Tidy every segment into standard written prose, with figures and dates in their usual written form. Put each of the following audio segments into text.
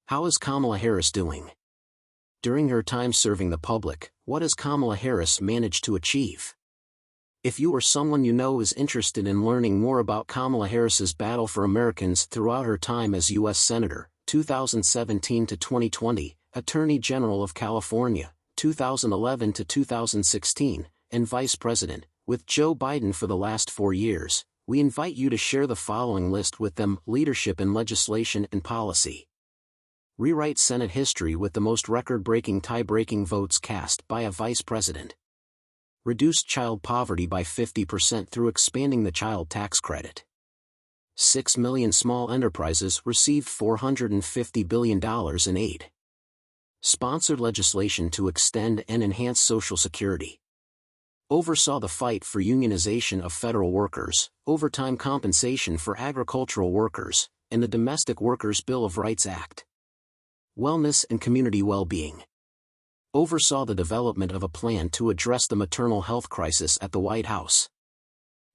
How is Kamala Harris doing? During her time serving the public, what has Kamala Harris managed to achieve? If you or someone you know is interested in learning more about Kamala Harris's battle for Americans throughout her time as U.S. Senator, 2017 to 2020, Attorney General of California, 2011 to 2016, and Vice President, with Joe Biden for the last 4 years, we invite you to share the following list with them: leadership in legislation and policy. Rewrite Senate history with the most record-breaking tie-breaking votes cast by a vice president. Reduce child poverty by 50% through expanding the child tax credit. 6 million small enterprises received $450 billion in aid. Sponsored legislation to extend and enhance Social Security. Oversaw the fight for unionization of federal workers, overtime compensation for agricultural workers, and the Domestic Workers' Bill of Rights Act. Wellness and community well-being. Oversaw the development of a plan to address the maternal health crisis at the White House.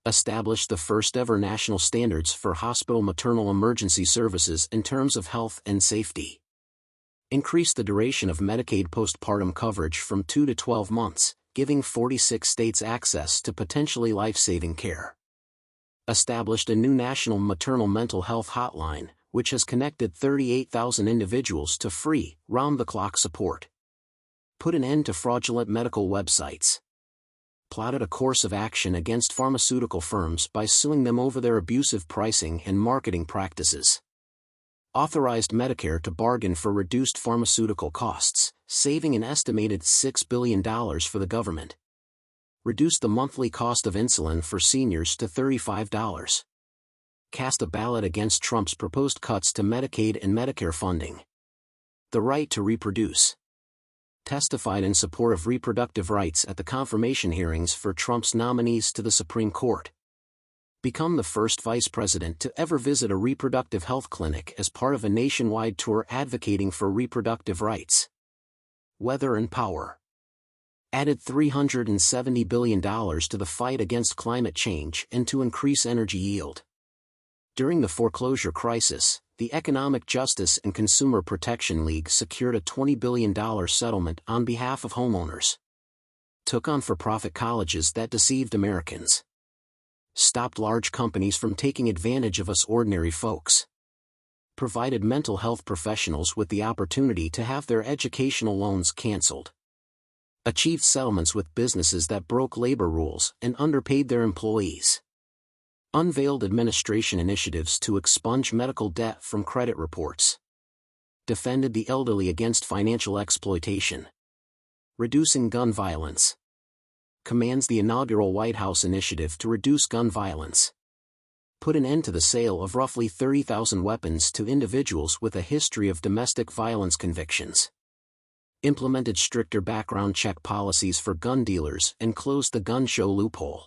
Established the first-ever national standards for hospital maternal emergency services in terms of health and safety. Increased the duration of Medicaid postpartum coverage from 2 to 12 months, giving 46 states access to potentially life-saving care. Established a new national maternal mental health hotline, which has connected 38,000 individuals to free, round-the-clock support. Put an end to fraudulent medical websites. Plotted a course of action against pharmaceutical firms by suing them over their abusive pricing and marketing practices. Authorized Medicare to bargain for reduced pharmaceutical costs, saving an estimated $6 billion for the government. Reduced the monthly cost of insulin for seniors to $35. Cast a ballot against Trump's proposed cuts to Medicaid and Medicare funding. The right to reproduce. Testified in support of reproductive rights at the confirmation hearings for Trump's nominees to the Supreme Court. Become the first vice president to ever visit a reproductive health clinic as part of a nationwide tour advocating for reproductive rights. Weather and power. Added $370 billion to the fight against climate change and to increase energy yield. During the foreclosure crisis, the Economic Justice and Consumer Protection League secured a $20 billion settlement on behalf of homeowners. Took on for-profit colleges that deceived Americans. Stopped large companies from taking advantage of us ordinary folks. Provided mental health professionals with the opportunity to have their educational loans canceled. Achieved settlements with businesses that broke labor rules and underpaid their employees. Unveiled administration initiatives to expunge medical debt from credit reports. Defended the elderly against financial exploitation. Reducing gun violence. Commands the inaugural White House initiative to reduce gun violence. Put an end to the sale of roughly 30,000 weapons to individuals with a history of domestic violence convictions. Implemented stricter background check policies for gun dealers and closed the gun show loophole.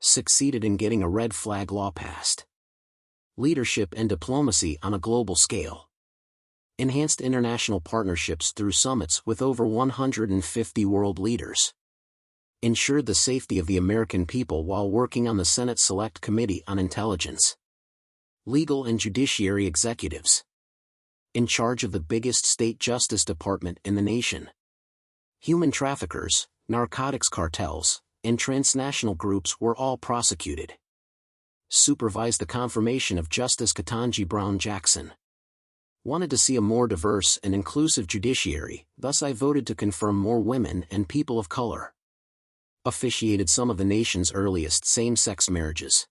Succeeded in getting a red flag law passed. Leadership and diplomacy on a global scale. Enhanced international partnerships through summits with over 150 world leaders. Ensured the safety of the American people while working on the Senate Select Committee on Intelligence. Legal and judiciary executives. In charge of the biggest state justice department in the nation. Human traffickers, narcotics cartels, and transnational groups were all prosecuted. Supervised the confirmation of Justice Ketanji Brown Jackson. Wanted to see a more diverse and inclusive judiciary, thus I voted to confirm more women and people of color. Officiated some of the nation's earliest same-sex marriages.